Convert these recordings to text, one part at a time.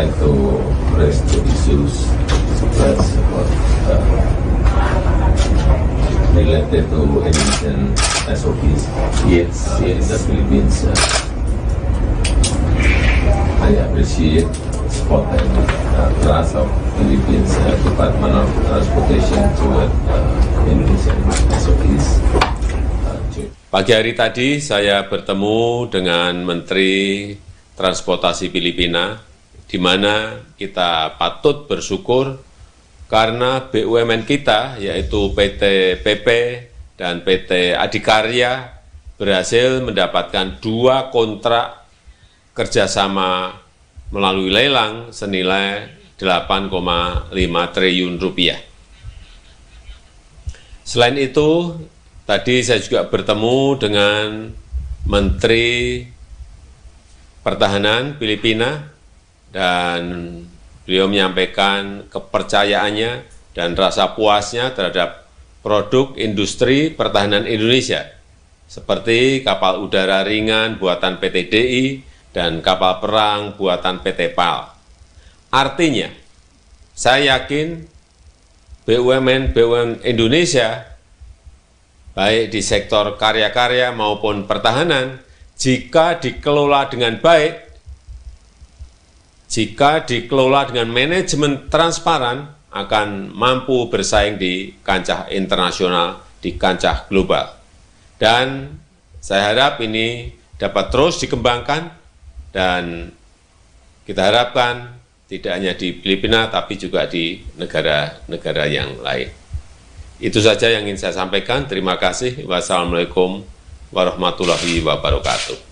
like to raise the issues that's related to emission SOPs. Yes. In the Philippines. I appreciate support and trust of Philippines Department of Transportation toward Indonesian SOPs. Pagi hari tadi saya bertemu dengan Menteri Transportasi Filipina, di mana kita patut bersyukur karena BUMN kita, yaitu PT PP dan PT Adikarya, berhasil mendapatkan 2 kontrak kerjasama melalui lelang senilai 8,5 triliun rupiah. Selain itu, tadi saya juga bertemu dengan Menteri Pertahanan Filipina dan beliau menyampaikan kepercayaannya dan rasa puasnya terhadap produk industri pertahanan Indonesia, seperti kapal udara ringan buatan PT DI dan kapal perang buatan PT PAL. Artinya, saya yakin BUMN Indonesia, baik di sektor karya-karya maupun pertahanan, jika dikelola dengan baik, jika dikelola dengan manajemen transparan, akan mampu bersaing di kancah internasional, di kancah global. Dan saya harap ini dapat terus dikembangkan, dan kita harapkan tidak hanya di Filipina, tapi juga di negara-negara yang lain. Itu saja yang ingin saya sampaikan. Terima kasih. Wassalamualaikum warahmatullahi wabarakatuh.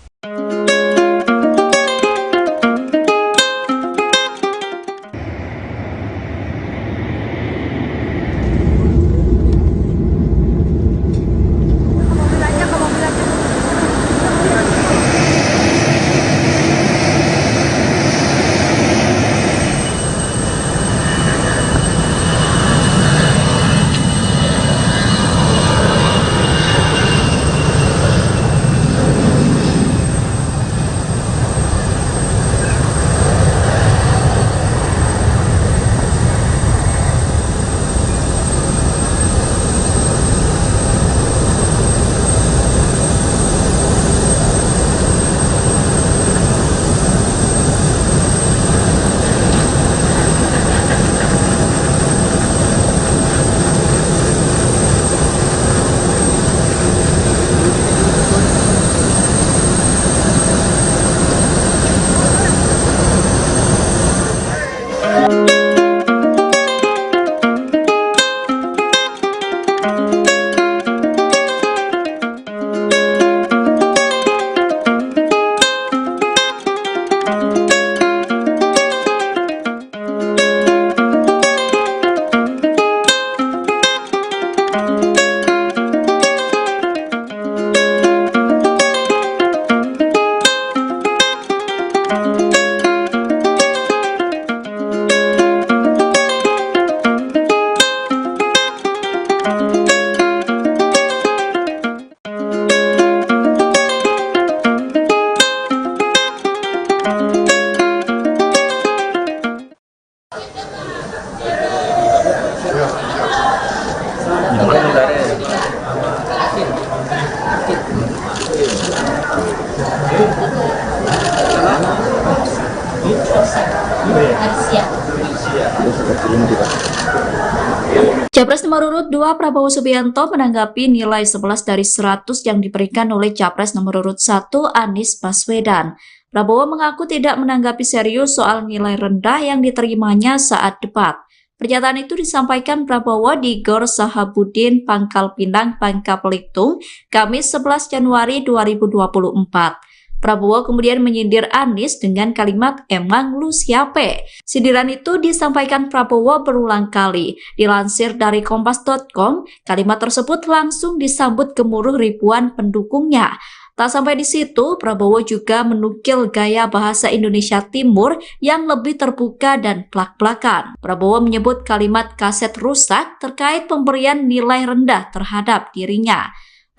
Capres nomor urut 2 Prabowo Subianto menanggapi nilai 11 dari 100 yang diberikan oleh Capres nomor urut 1 Anies Baswedan. Prabowo mengaku tidak menanggapi serius soal nilai rendah yang diterimanya saat debat. Pernyataan itu disampaikan Prabowo di Gor Sahabudin, Pangkal Pinang, Bangka Belitung, Kamis 11 Januari 2024. Prabowo kemudian menyindir Anies dengan kalimat "emang lu siape?". Sindiran itu disampaikan Prabowo berulang kali. Dilansir dari Kompas.com, kalimat tersebut langsung disambut gemuruh ribuan pendukungnya. Tak sampai di situ, Prabowo juga menukil gaya bahasa Indonesia Timur yang lebih terbuka dan plak-plakan. Prabowo menyebut kalimat kaset rusak terkait pemberian nilai rendah terhadap dirinya.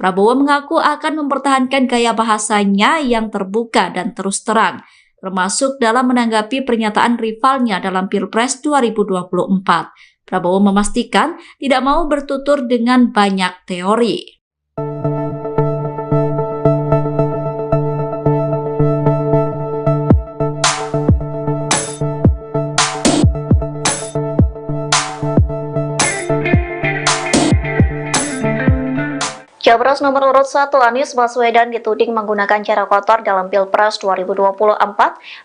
Prabowo mengaku akan mempertahankan gaya bahasanya yang terbuka dan terus terang. termasuk dalam menanggapi pernyataan rivalnya dalam Pilpres 2024. Prabowo memastikan tidak mau bertutur dengan banyak teori. Capres nomor urut 1 Anies Baswedan dituding menggunakan cara kotor dalam Pilpres 2024.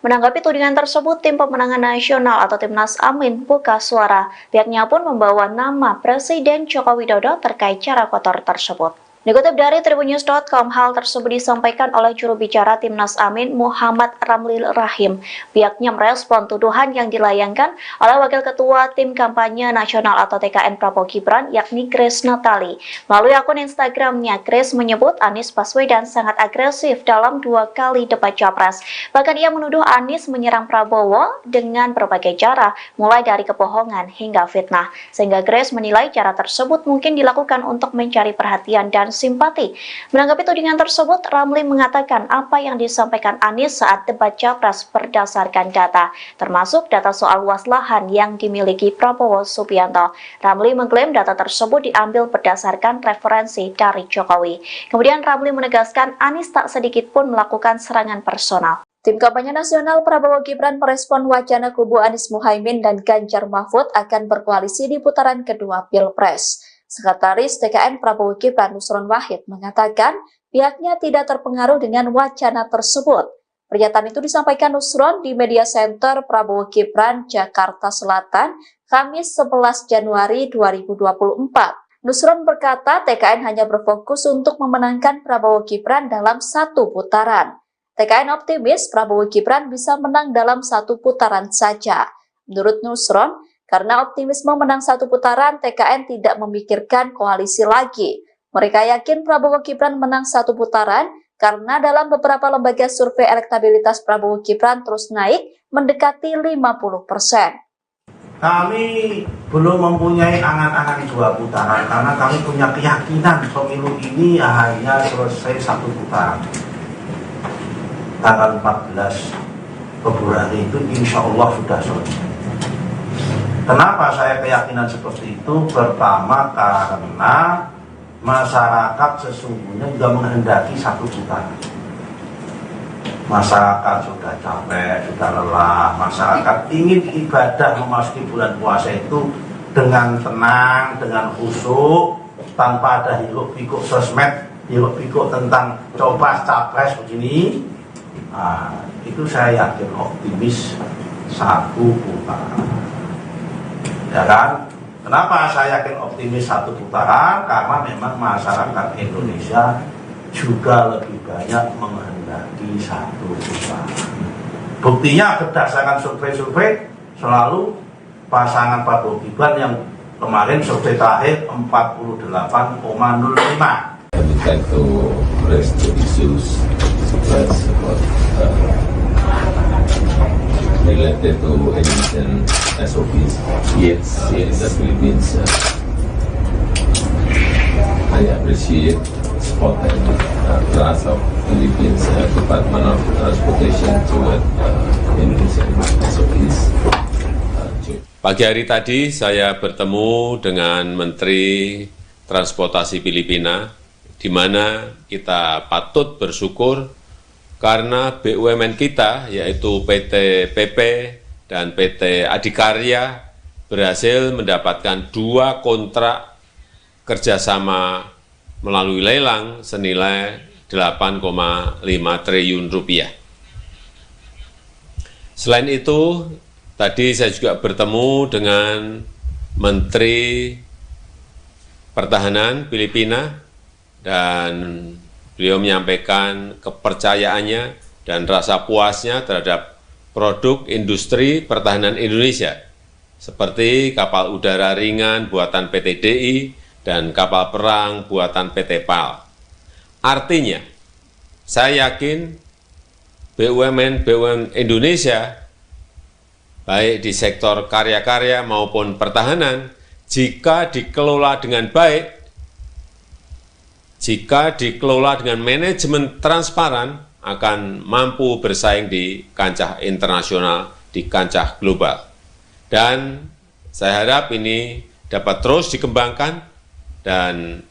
Menanggapi tudingan tersebut, Tim Pemenangan Nasional atau Timnas Amin buka suara. Pihaknya pun membawa nama Presiden Joko Widodo terkait cara kotor tersebut. Dikutip dari tribunnews.com, hal tersebut disampaikan oleh juru bicara Timnas Amin Muhammad Ramli Rahim. Pihaknya merespon tuduhan yang dilayangkan oleh Wakil Ketua Tim Kampanye Nasional atau TKN Prabowo Gibran, yakni Grace Natali. Melalui akun Instagramnya, Grace menyebut Anies Baswedan sangat agresif dalam 2 kali debat Capres. Bahkan ia menuduh Anies menyerang Prabowo dengan berbagai cara, mulai dari kebohongan hingga fitnah. Sehingga Grace menilai cara tersebut mungkin dilakukan untuk mencari perhatian dan simpati. Menanggapi tudingan tersebut, Ramli mengatakan apa yang disampaikan Anies saat debat Capres berdasarkan data, termasuk data soal luas lahan yang dimiliki Prabowo Subianto. Ramli mengklaim data tersebut diambil berdasarkan referensi dari Jokowi. Kemudian Ramli menegaskan Anies tak sedikit pun melakukan serangan personal. Tim Kampanye Nasional Prabowo Gibran merespon wacana kubu Anies Muhaimin dan Ganjar Mahfud akan berkoalisi di putaran kedua Pilpres. Sekretaris TKN Prabowo Gibran Nusron Wahid mengatakan pihaknya tidak terpengaruh dengan wacana tersebut. Pernyataan itu disampaikan Nusron di Media Center Prabowo Gibran, Jakarta Selatan, Kamis 11 Januari 2024. Nusron berkata TKN hanya berfokus untuk memenangkan Prabowo Gibran dalam 1 putaran. TKN optimis Prabowo Gibran bisa menang dalam 1 putaran saja. Menurut Nusron, karena optimisme menang 1 putaran, TKN tidak memikirkan koalisi lagi. Mereka yakin Prabowo Gibran menang 1 putaran karena dalam beberapa lembaga survei elektabilitas Prabowo Gibran terus naik mendekati 50%. Kami belum mempunyai angan-angan 2 putaran karena kami punya keyakinan pemilu ini hanya selesai 1 putaran. Tanggal 14 Februari itu insya Allah sudah selesai. Kenapa saya keyakinan seperti itu? Pertama karena masyarakat sesungguhnya juga menghendaki 1 putaran. Masyarakat sudah capek, sudah lelah. Masyarakat ingin ibadah memasuki bulan puasa itu dengan tenang, dengan khusyuk, tanpa ada hiruk-pikuk sosmed, hiruk-pikuk tentang coba capres begini. Nah, itu saya yakin optimis 1 putaran. Ya kan? Kenapa saya yakin optimis 1 putaran? Karena memang masyarakat Indonesia juga lebih banyak menghendaki 1 putaran. Buktinya berdasarkan survei-survei selalu pasangan Prabowo Gibran yang kemarin survei terakhir 48,05. I would like to raise 2 issues first about related to emission SOPs. Yes, in the Philippines, I appreciate support and trust of Philippines Department of Transportation toward Indonesian SOPs. Pagi hari tadi saya bertemu dengan Menteri Transportasi Filipina, di mana kita patut bersyukur karena BUMN kita, yaitu PT PP dan PT Adikarya, berhasil mendapatkan 2 kontrak kerjasama melalui lelang senilai 8,5 triliun rupiah. Selain itu, tadi saya juga bertemu dengan Menteri Pertahanan Filipina dan beliau menyampaikan kepercayaannya dan rasa puasnya terhadap produk industri pertahanan Indonesia, seperti kapal udara ringan buatan PT DI dan kapal perang buatan PT PAL. Artinya, saya yakin BUMN Indonesia, baik di sektor karya-karya maupun pertahanan, jika dikelola dengan baik, jika dikelola dengan manajemen transparan, akan mampu bersaing di kancah internasional, di kancah global. Dan saya harap ini dapat terus dikembangkan dan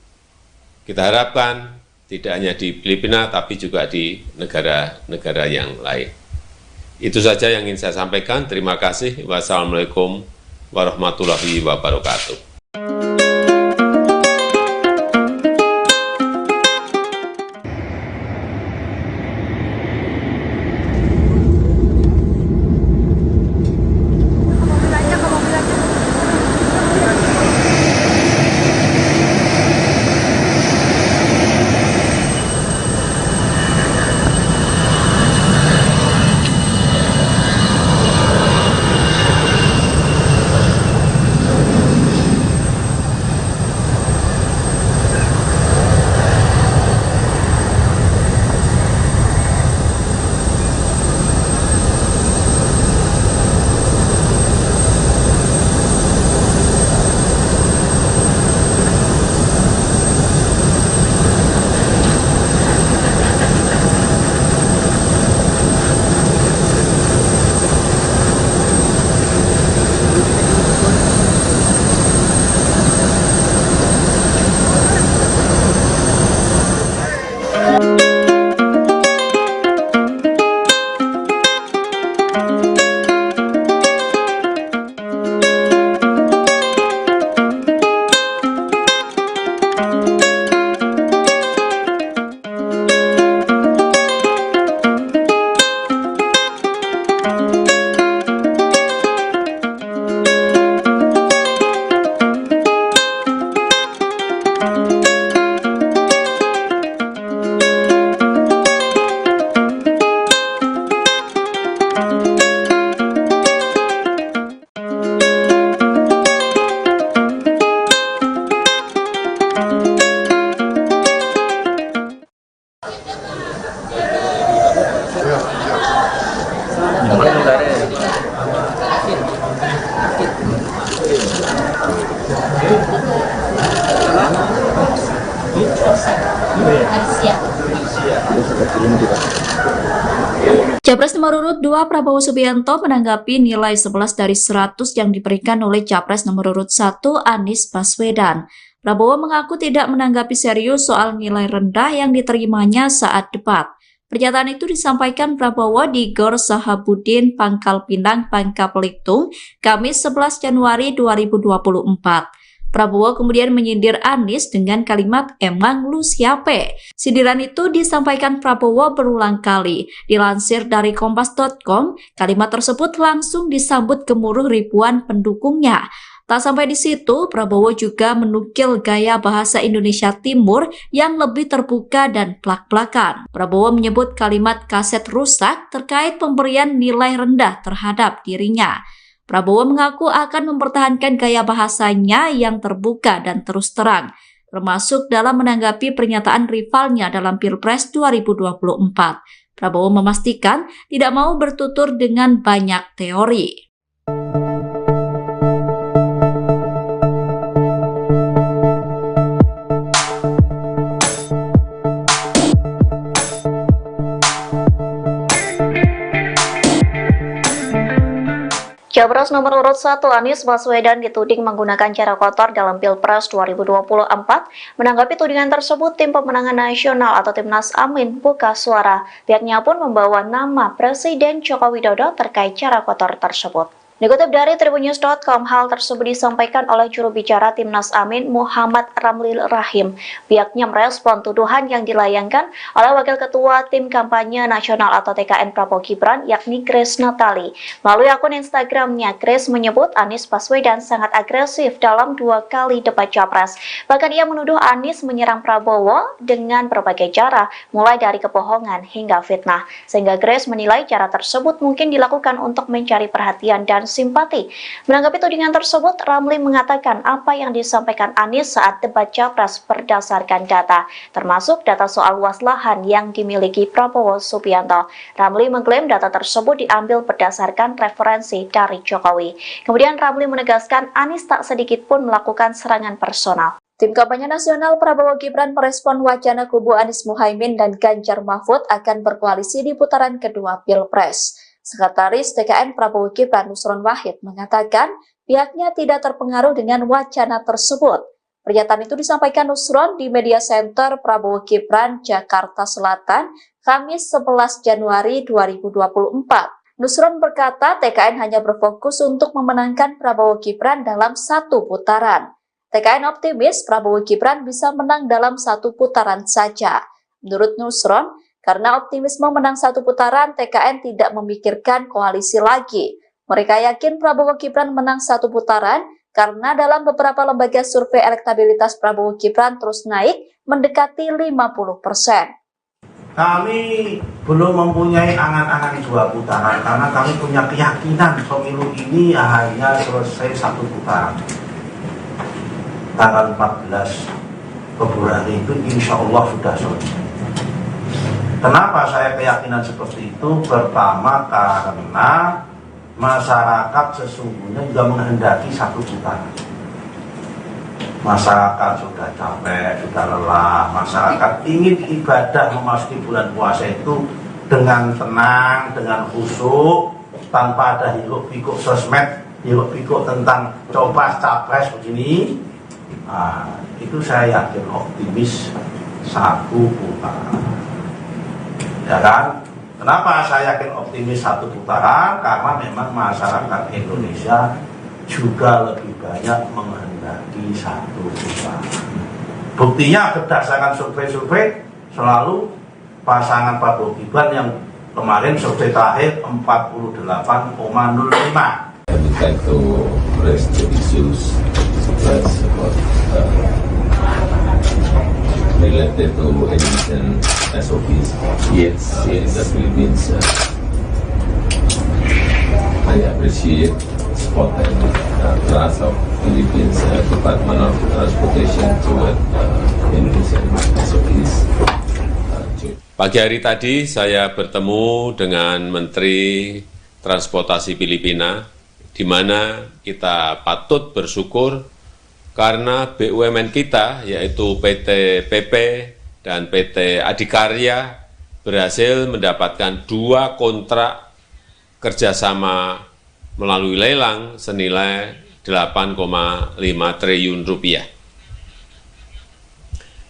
kita harapkan tidak hanya di Filipina tapi juga di negara-negara yang lain. Itu saja yang ingin saya sampaikan. Terima kasih. Wassalamualaikum warahmatullahi wabarakatuh. Capres nomor urut 2 Prabowo Subianto menanggapi nilai 11 dari 100 yang diberikan oleh Capres nomor urut 1 Anies Baswedan. Prabowo mengaku tidak menanggapi serius soal nilai rendah yang diterimanya saat debat. Pernyataan itu disampaikan Prabowo di Gor Sahabudin, Pangkal Pinang, Bangka Belitung, Kamis 11 Januari 2024. Prabowo kemudian menyindir Anies dengan kalimat "emang lu siape?". Sindiran itu disampaikan Prabowo berulang kali. Dilansir dari kompas.com, kalimat tersebut langsung disambut gemuruh ribuan pendukungnya. Tak sampai di situ, Prabowo juga menukil gaya bahasa Indonesia Timur yang lebih terbuka dan plak-plakan. Prabowo menyebut kalimat kaset rusak terkait pemberian nilai rendah terhadap dirinya. Prabowo mengaku akan mempertahankan gaya bahasanya yang terbuka dan terus terang, termasuk dalam menanggapi pernyataan rivalnya dalam Pilpres 2024. Prabowo memastikan tidak mau bertutur dengan banyak teori. Capres nomor urut 1 Anies Baswedan dituding menggunakan cara kotor dalam Pilpres 2024. Menanggapi tudingan tersebut, Tim Pemenangan Nasional atau Timnas Amin buka suara. Pihaknya pun membawa nama Presiden Joko Widodo terkait cara kotor tersebut. Dikutip dari tribunnews.com, hal tersebut disampaikan oleh juru bicara Timnas Amin Muhammad Ramli Rahim. Pihaknya merespon tuduhan yang dilayangkan oleh Wakil Ketua Tim Kampanye Nasional atau TKN Prabowo Gibran, yakni Grace Natali. Melalui akun Instagramnya, Grace menyebut Anies Baswedan sangat agresif dalam 2 kali debat Capres. Bahkan ia menuduh Anies menyerang Prabowo dengan berbagai cara, mulai dari kebohongan hingga fitnah. Sehingga Grace menilai cara tersebut mungkin dilakukan untuk mencari perhatian dan simpati. Menanggapi tudingan tersebut, Ramli mengatakan apa yang disampaikan Anies saat debat Capres berdasarkan data, termasuk data soal luas lahan yang dimiliki Prabowo Subianto. Ramli mengklaim data tersebut diambil berdasarkan referensi dari Jokowi. Kemudian Ramli menegaskan Anies tak sedikit pun melakukan serangan personal. Tim kampanye nasional Prabowo Gibran merespon wacana kubu Anies Muhaimin dan Ganjar Mahfud akan berkoalisi di putaran kedua Pilpres. Sekretaris TKN Prabowo Gibran Nusron Wahid mengatakan pihaknya tidak terpengaruh dengan wacana tersebut. Pernyataan itu disampaikan Nusron di Media Center Prabowo Gibran, Jakarta Selatan, Kamis 11 Januari 2024. Nusron berkata TKN hanya berfokus untuk memenangkan Prabowo Gibran dalam satu putaran. TKN optimis Prabowo Gibran bisa menang dalam satu putaran saja. Menurut Nusron, karena optimisme menang satu putaran, TKN tidak memikirkan koalisi lagi. Mereka yakin Prabowo Gibran menang satu putaran karena dalam beberapa lembaga survei elektabilitas Prabowo Gibran terus naik mendekati 50%. Kami belum mempunyai angan-angan dua putaran karena kami punya keyakinan pemilu ini hanya selesai satu putaran. Tanggal 14 Februari itu insya Allah sudah selesai. Kenapa saya keyakinan seperti itu? Pertama karena masyarakat sesungguhnya juga menghendaki satu putaran. Masyarakat sudah capek, sudah lelah. Masyarakat ingin ibadah memasuki bulan puasa itu dengan tenang, dengan khusyuk, tanpa ada hiruk-pikuk sosmed, hiruk-pikuk tentang coba capres begini. Nah, itu saya yakin optimis satu putaran. Ya kan? Kenapa saya yakin optimis satu putaran? Karena memang masyarakat Indonesia juga lebih banyak menghendaki satu putaran. Buktinya berdasarkan survei-survei selalu pasangan Prabowo Gibran yang kemarin survei terakhir 48,05. I would like to raise the issues about related to education SOPs. Yes, in the Philippines, I appreciate support and trust of Philippines Department of Transportation toward Indonesian SOPs. Pagi hari tadi saya bertemu dengan Menteri Transportasi Filipina, di mana kita patut bersyukur karena BUMN kita, yaitu PT PP dan PT Adikarya, berhasil mendapatkan 2 kontrak kerjasama melalui lelang senilai 8,5 triliun rupiah.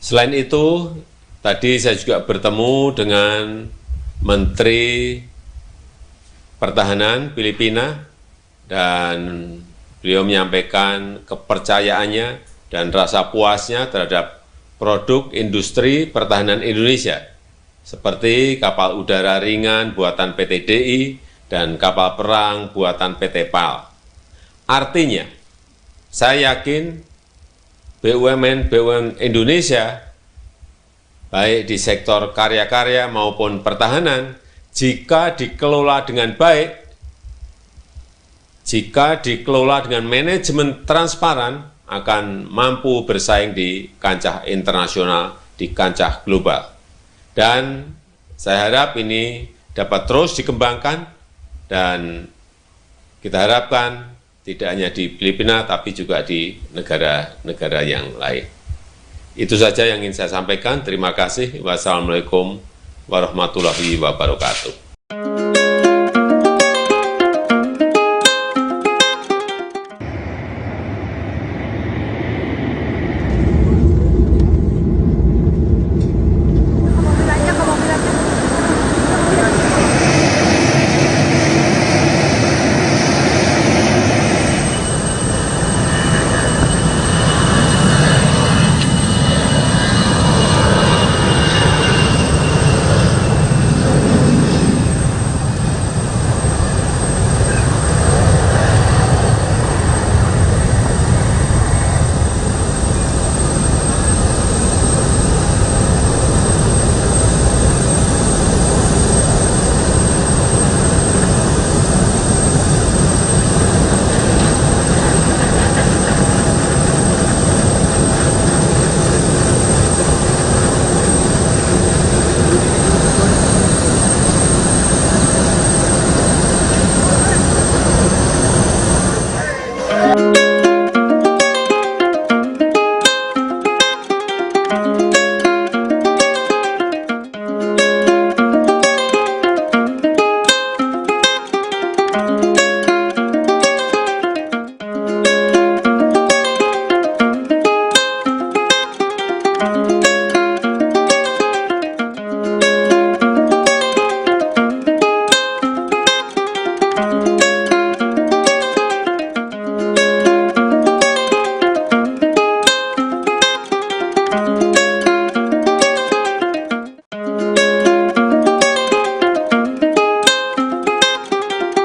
Selain itu, tadi saya juga bertemu dengan Menteri Pertahanan Filipina dan beliau menyampaikan kepercayaannya dan rasa puasnya terhadap produk industri pertahanan Indonesia, seperti kapal udara ringan buatan PT DI dan kapal perang buatan PT PAL. Artinya, saya yakin BUMN Indonesia, baik di sektor karya-karya maupun pertahanan, jika dikelola dengan baik, jika dikelola dengan manajemen transparan, akan mampu bersaing di kancah internasional, di kancah global. Dan saya harap ini dapat terus dikembangkan dan kita harapkan tidak hanya di Filipina, tapi juga di negara-negara yang lain. Itu saja yang ingin saya sampaikan. Terima kasih. Wassalamualaikum warahmatullahi wabarakatuh.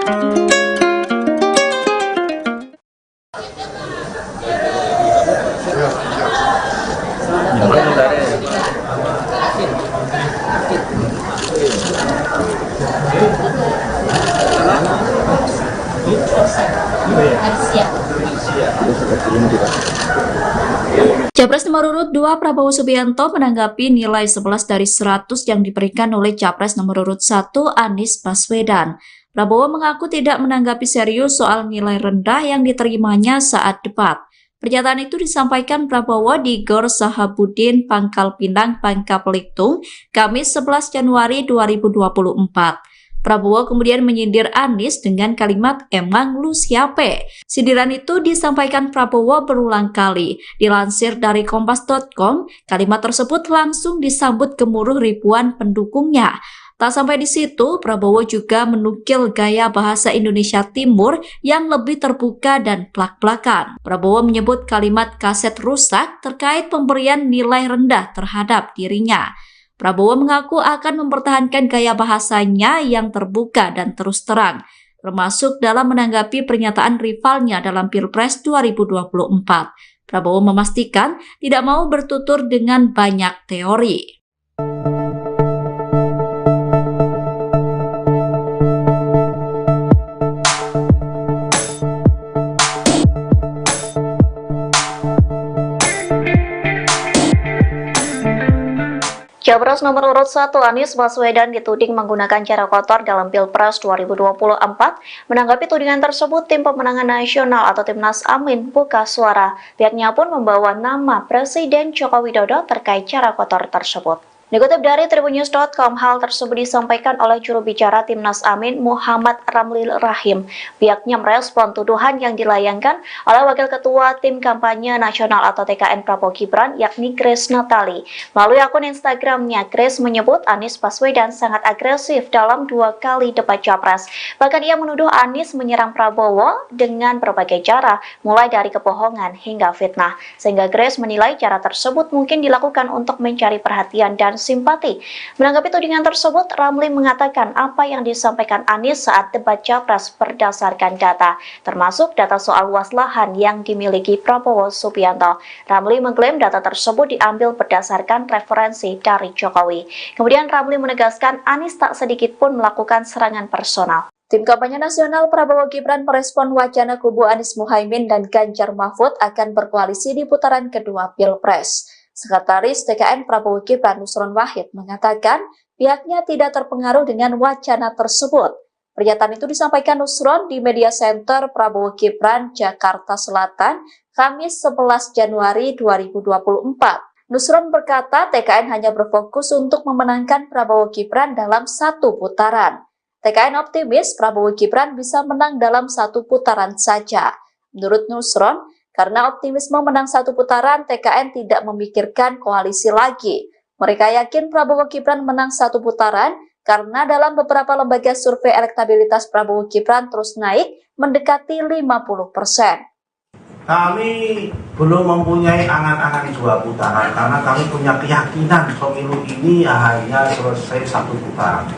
Capres nomor urut 2 Prabowo Subianto menanggapi nilai 11 dari 100 yang diberikan oleh Capres nomor urut 1 Anies Baswedan. Prabowo mengaku tidak menanggapi serius soal nilai rendah yang diterimanya saat debat. Pernyataan itu disampaikan Prabowo di Gor Sahabudin, Pangkal Pinang, Bangka Belitung, Kamis 11 Januari 2024. Prabowo kemudian menyindir Anies dengan kalimat "emang lu siape?". Sindiran itu disampaikan Prabowo berulang kali. Dilansir dari kompas.com, kalimat tersebut langsung disambut gemuruh ribuan pendukungnya. Tak sampai di situ, Prabowo juga menukil gaya bahasa Indonesia Timur yang lebih terbuka dan plak-plakan. Prabowo menyebut kalimat kaset rusak terkait pemberian nilai rendah terhadap dirinya. Prabowo mengaku akan mempertahankan gaya bahasanya yang terbuka dan terus terang, termasuk dalam menanggapi pernyataan rivalnya dalam Pilpres 2024. Prabowo memastikan tidak mau bertutur dengan banyak teori. Capres nomor urut 1 Anies Baswedan dituding menggunakan cara kotor dalam Pilpres 2024. Menanggapi tudingan tersebut, Tim Pemenangan Nasional atau Timnas Amin buka suara. Pihaknya pun membawa nama Presiden Joko Widodo terkait cara kotor tersebut. Dikutip dari Tribunnews.com, hal tersebut disampaikan oleh juru bicara Timnas Amin Muhammad Ramli Rahim. Pihaknya merespon tuduhan yang dilayangkan oleh Wakil Ketua Tim Kampanye Nasional atau TKN Prabowo Gibran, yakni Grace Natali. Melalui akun Instagramnya, Grace menyebut Anies Baswedan sangat agresif dalam 2 kali debat Capres. Bahkan ia menuduh Anies menyerang Prabowo dengan berbagai cara, mulai dari kebohongan hingga fitnah. Sehingga Grace menilai cara tersebut mungkin dilakukan untuk mencari perhatian dan simpati. Menanggapi tudingan tersebut, Ramli mengatakan apa yang disampaikan Anies saat debat Capres berdasarkan data, termasuk data soal luas lahan yang dimiliki Prabowo Subianto. Ramli mengklaim data tersebut diambil berdasarkan referensi dari Jokowi. Kemudian Ramli menegaskan Anies tak sedikit pun melakukan serangan personal. Tim Kampanye Nasional Prabowo Gibran merespon wacana kubu Anies Muhaimin dan Ganjar Mahfud akan berkoalisi di putaran kedua Pilpres. Sekretaris TKN Prabowo Gibran Nusron Wahid mengatakan pihaknya tidak terpengaruh dengan wacana tersebut. Pernyataan itu disampaikan Nusron di Media Center Prabowo Gibran, Jakarta Selatan, Kamis 11 Januari 2024. Nusron berkata TKN hanya berfokus untuk memenangkan Prabowo Gibran dalam 1 putaran. TKN optimis Prabowo Gibran bisa menang dalam 1 putaran saja. Menurut Nusron, karena optimisme menang 1 putaran, TKN tidak memikirkan koalisi lagi. Mereka yakin Prabowo Gibran menang 1 putaran karena dalam beberapa lembaga survei elektabilitas Prabowo Gibran terus naik mendekati 50%. Kami belum mempunyai angan-angan 2 putaran karena kami punya keyakinan pemilu ini hanya selesai 1 putaran.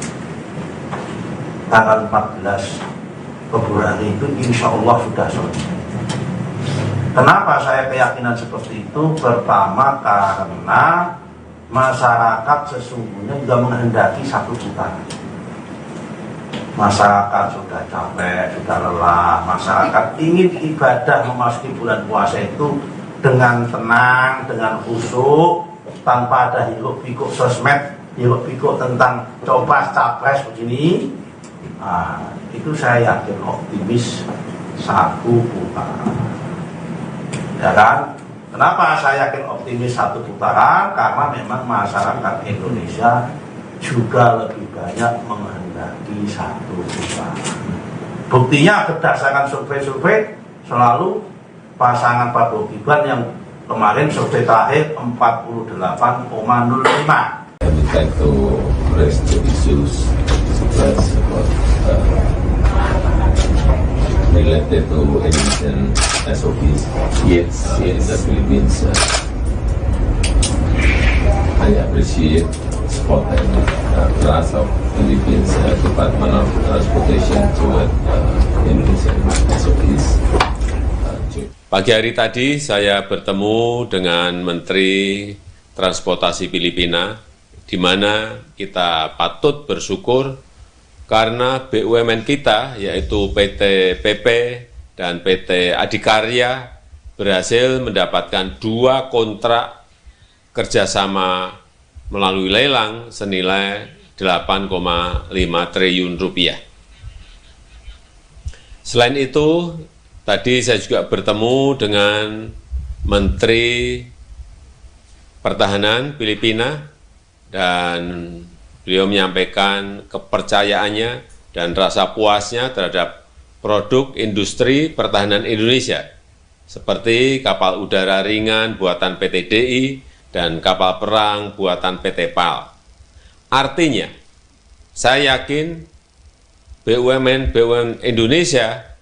Tanggal 14 Februari itu insya Allah sudah selesai. Kenapa saya keyakinan seperti itu? Pertama karena masyarakat sesungguhnya juga menghendaki 1 putaran. Masyarakat sudah capek, sudah lelah. Masyarakat ingin ibadah memasuki bulan puasa itu dengan tenang, dengan khusyuk, tanpa ada hiruk-pikuk sosmed, hiruk-pikuk tentang coba capres begini. Nah, itu saya yakin optimis 1 putaran. Ya kan? Kenapa saya yakin optimis 1 putaran? Karena memang masyarakat Indonesia juga lebih banyak menghendaki 1 putaran. Buktinya berdasarkan survei-survei selalu pasangan Prabowo Gibran yang kemarin survei terakhir 48,05. I would like to raise the issues about related to emission SOPs. Yes, in the Philippines, I appreciate support and trust of Philippines Department of Transportation toward Pagi hari tadi saya bertemu dengan Menteri Transportasi Filipina, di mana kita patut bersyukur karena BUMN kita, yaitu PT PP dan PT Adikarya, berhasil mendapatkan 2 kontrak kerjasama melalui lelang senilai 8,5 triliun rupiah. Selain itu, tadi saya juga bertemu dengan Menteri Pertahanan Filipina dan beliau menyampaikan kepercayaannya dan rasa puasnya terhadap produk industri pertahanan Indonesia, seperti kapal udara ringan buatan PT DI dan kapal perang buatan PT PAL. Artinya, saya yakin BUMN Indonesia,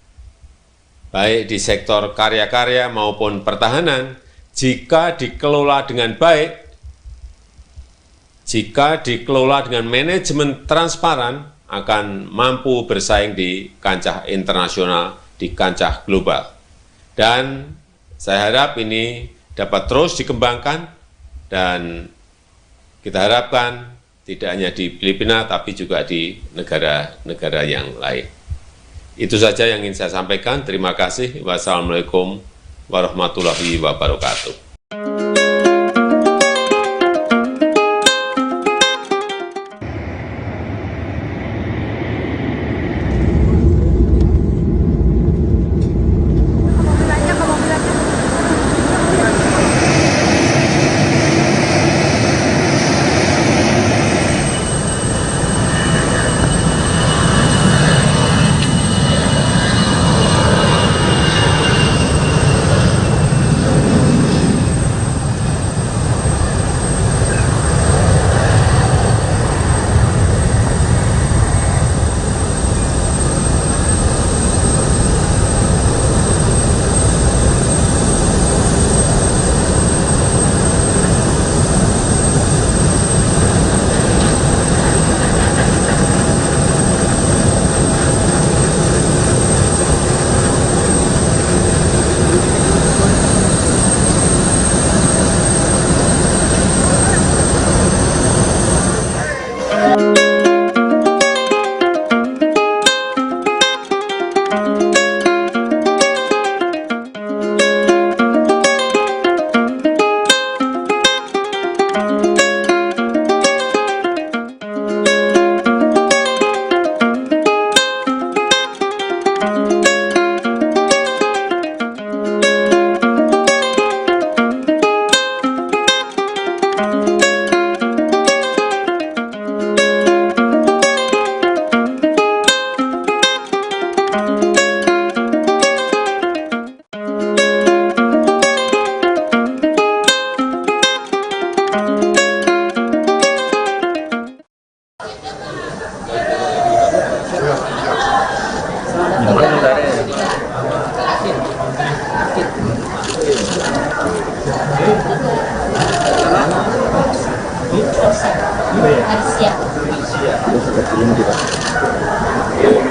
baik di sektor karya-karya maupun pertahanan, jika dikelola dengan baik, jika dikelola dengan manajemen transparan, akan mampu bersaing di kancah internasional, di kancah global. Dan saya harap ini dapat terus dikembangkan, dan kita harapkan tidak hanya di Filipina, tapi juga di negara-negara yang lain. Itu saja yang ingin saya sampaikan. Terima kasih. Wassalamualaikum warahmatullahi wabarakatuh.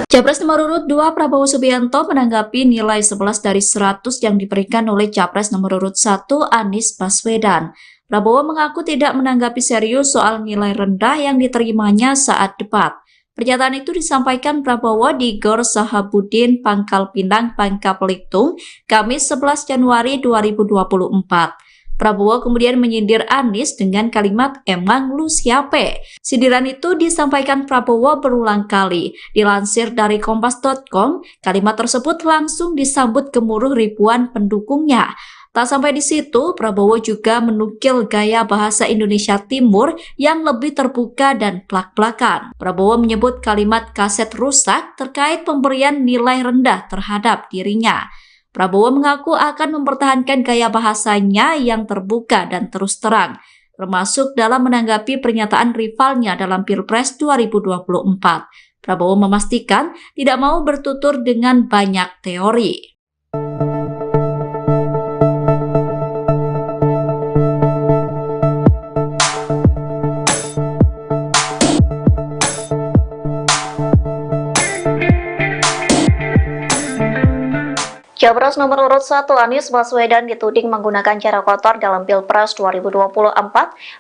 Capres nomor urut 2 Prabowo Subianto menanggapi nilai 11 dari 100 yang diberikan oleh Capres nomor urut 1 Anies Baswedan. Prabowo mengaku tidak menanggapi serius soal nilai rendah yang diterimanya saat debat. Pernyataan itu disampaikan Prabowo di Gor Sahabudin, Pangkal Pinang, Bangka Belitung, Kamis 11 Januari 2024. Prabowo kemudian menyindir Anies dengan kalimat "emang lu siape?". Sindiran itu disampaikan Prabowo berulang kali. Dilansir dari Kompas.com, kalimat tersebut langsung disambut gemuruh ribuan pendukungnya. Tak sampai di situ, Prabowo juga menukil gaya bahasa Indonesia Timur yang lebih terbuka dan plak-plakan. Prabowo menyebut kalimat kaset rusak terkait pemberian nilai rendah terhadap dirinya. Prabowo mengaku akan mempertahankan gaya bahasanya yang terbuka dan terus terang, termasuk dalam menanggapi pernyataan rivalnya dalam Pilpres 2024. Prabowo memastikan tidak mau bertutur dengan banyak teori. Capres nomor urut 1 Anies Baswedan dituding menggunakan cara kotor dalam Pilpres 2024.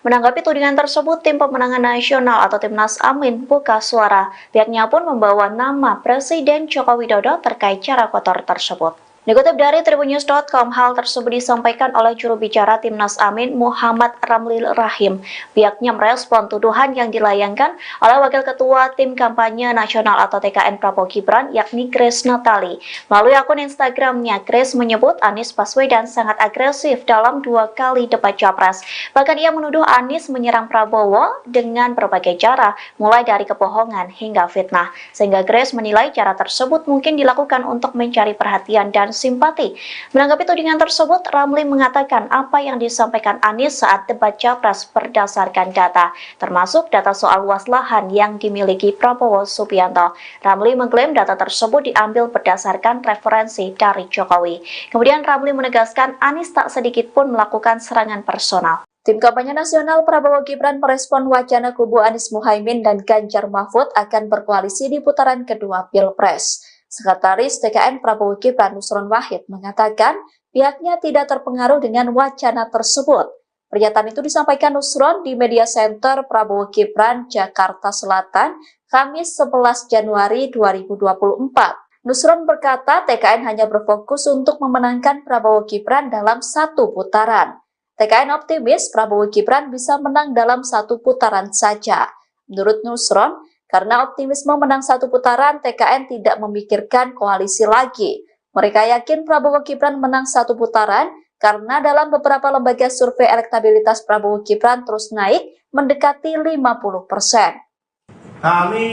Menanggapi tudingan tersebut, Tim Pemenangan Nasional atau Timnas Amin buka suara. Pihaknya pun membawa nama Presiden Joko Widodo terkait cara kotor tersebut. Dikutip dari tribunnews.com, hal tersebut disampaikan oleh juru bicara Timnas Amin Muhammad Ramli Rahim. Pihaknya merespon tuduhan yang dilayangkan oleh Wakil Ketua Tim Kampanye Nasional atau TKN Prabowo Gibran, yakni Grace Natali. Melalui akun Instagramnya, Grace menyebut Anies Baswedan sangat agresif dalam 2 kali debat Capres. Bahkan ia menuduh Anies menyerang Prabowo dengan berbagai cara, mulai dari kebohongan hingga fitnah. Sehingga Grace menilai cara tersebut mungkin dilakukan untuk mencari perhatian dan simpati. Menanggapi tudingan tersebut, Ramli mengatakan apa yang disampaikan Anies saat debat Capres berdasarkan data, termasuk data soal luas lahan yang dimiliki Prabowo Subianto. Ramli mengklaim data tersebut diambil berdasarkan referensi dari Jokowi. Kemudian Ramli menegaskan Anies tak sedikit pun melakukan serangan personal. Tim Kampanye Nasional Prabowo Gibran merespon wacana kubu Anies Muhaimin dan Ganjar Mahfud akan berkoalisi di putaran kedua Pilpres. Sekretaris TKN Prabowo Gibran Nusron Wahid mengatakan pihaknya tidak terpengaruh dengan wacana tersebut. Pernyataan itu disampaikan Nusron di Media Center Prabowo Gibran, Jakarta Selatan, Kamis 11 Januari 2024. Nusron berkata TKN hanya berfokus untuk memenangkan Prabowo Gibran dalam 1 putaran. TKN optimis Prabowo Gibran bisa menang dalam 1 putaran saja. Menurut Nusron, karena optimisme menang 1 putaran, TKN tidak memikirkan koalisi lagi. Mereka yakin Prabowo Gibran menang 1 putaran karena dalam beberapa lembaga survei elektabilitas Prabowo Gibran terus naik mendekati 50%. Kami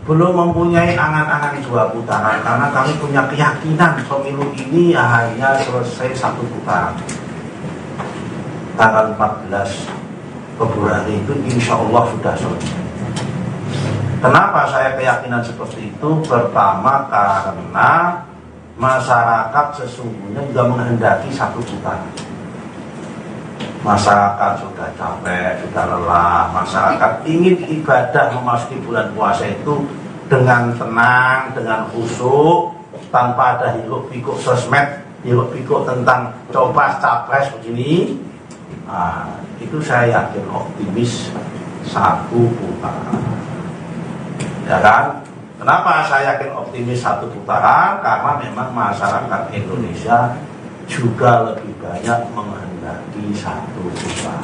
belum mempunyai angan-angan 2 putaran karena kami punya keyakinan pemilu ini hanya selesai 1 putaran. Tanggal 14 Februari itu insya Allah sudah selesai. Kenapa saya keyakinan seperti itu? Pertama karena masyarakat sesungguhnya juga menghendaki 1 putaran. Masyarakat sudah capek, sudah lelah. Masyarakat ingin ibadah memasuki bulan puasa itu dengan tenang, dengan khusyuk, tanpa ada hiruk-pikuk sosmed, hiruk-pikuk tentang coba capres begini. Nah, itu saya yakin optimis 1 putaran. Ya kan? Kenapa saya yakin optimis 1 putaran? Karena memang masyarakat Indonesia juga lebih banyak menghendaki 1 putaran.